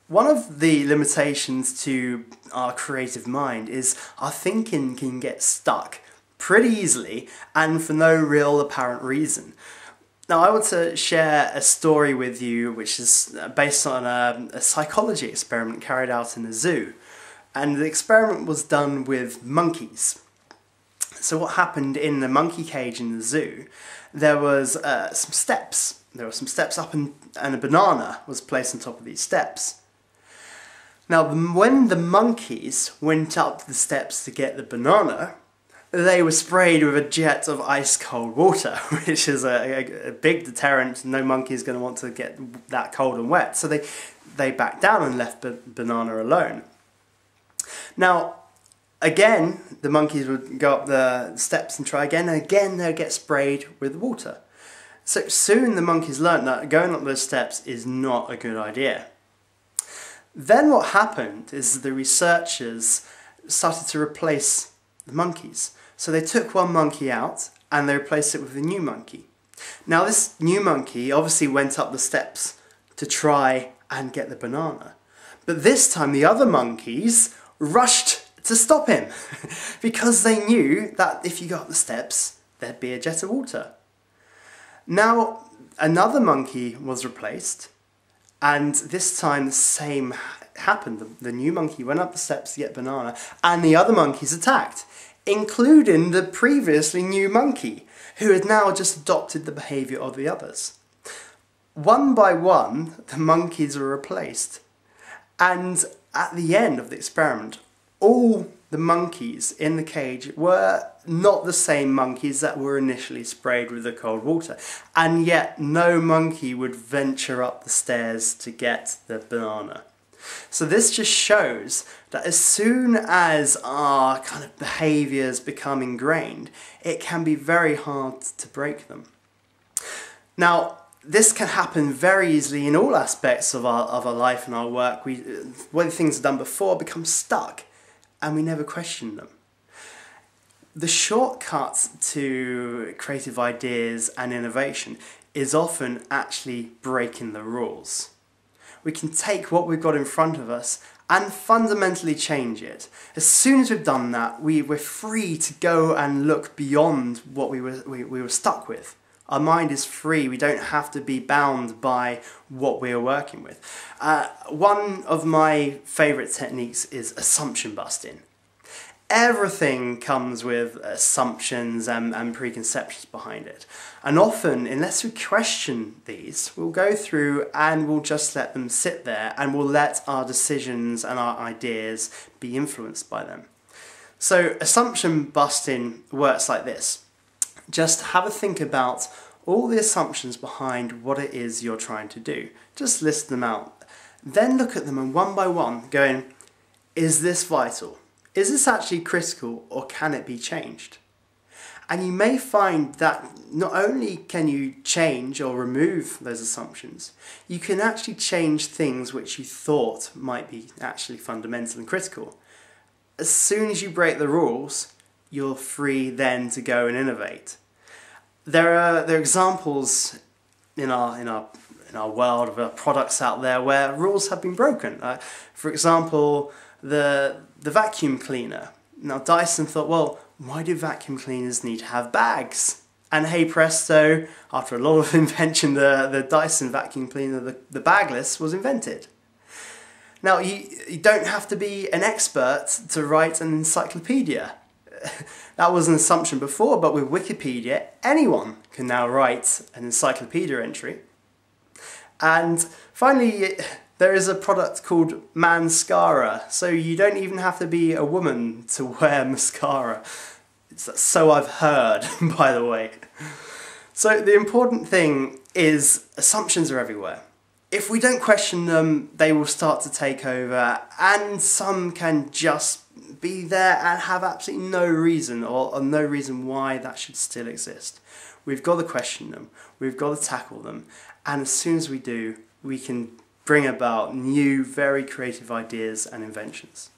One of the limitations to our creative mind is our thinking can get stuck pretty easily and for no real apparent reason. Now, I want to share a story with you which is based on a psychology experiment carried out in a zoo. And the experiment was done with monkeys. So what happened in the monkey cage in the zoo, there was some steps. There were some steps up and a banana was placed on top of these steps. Now, when the monkeys went up the steps to get the banana, they were sprayed with a jet of ice-cold water, which is a big deterrent. No monkey is going to want to get that cold and wet. So they backed down and left the banana alone. Now, again, the monkeys would go up the steps and try again, and again they'd get sprayed with water. So soon the monkeys learned that going up those steps is not a good idea. Then what happened is the researchers started to replace the monkeys. So they took one monkey out and they replaced it with a new monkey. Now this new monkey obviously went up the steps to try and get the banana. But this time the other monkeys rushed to stop him because they knew that if you got up the steps, there'd be a jet of water. Now another monkey was replaced, and this time the same happened. The new monkey went up the steps to get banana, and the other monkeys attacked, including the previously new monkey, who had now just adopted the behaviour of the others. One by one, the monkeys were replaced, and at the end of the experiment, all the monkeys in the cage were not the same monkeys that were initially sprayed with the cold water, and yet no monkey would venture up the stairs to get the banana. So this just shows that as soon as our kind of behaviours become ingrained, it can be very hard to break them. Now, this can happen very easily in all aspects of our life and our work. When things are done before become stuck and we never question them. The shortcut to creative ideas and innovation is often actually breaking the rules. We can take what we've got in front of us and fundamentally change it. As soon as we've done that, we're free to go and look beyond what we were stuck with. Our mind is free. We don't have to be bound by what we're working with. One of my favourite techniques is assumption busting. Everything comes with assumptions and preconceptions behind it. And often, unless we question these, we'll go through and we'll just let them sit there and we'll let our decisions and our ideas be influenced by them. So assumption busting works like this. Just have a think about all the assumptions behind what it is you're trying to do. Just list them out. Then look at them and one by one going, is this vital? Is this actually critical, or can it be changed? And you may find that not only can you change or remove those assumptions, you can actually change things which you thought might be actually fundamental and critical. As soon as you break the rules, you're free then to go and innovate. There are examples in our world of products out there where rules have been broken. For example, the vacuum cleaner. Now Dyson thought, well, why do vacuum cleaners need to have bags? And hey presto, after a lot of invention, the Dyson vacuum cleaner, the bagless, was invented. Now you don't have to be an expert to write an encyclopedia. That was an assumption before, but with Wikipedia, anyone can now write an encyclopedia entry. And finally, there is a product called mascara, so you don't even have to be a woman to wear mascara. So I've heard, by the way. So the important thing is assumptions are everywhere. If we don't question them, they will start to take over, and some can just be there and have absolutely no reason or no reason why that should still exist. We've got to question them, we've got to tackle them, and as soon as we do, we can bring about new, very creative ideas and inventions.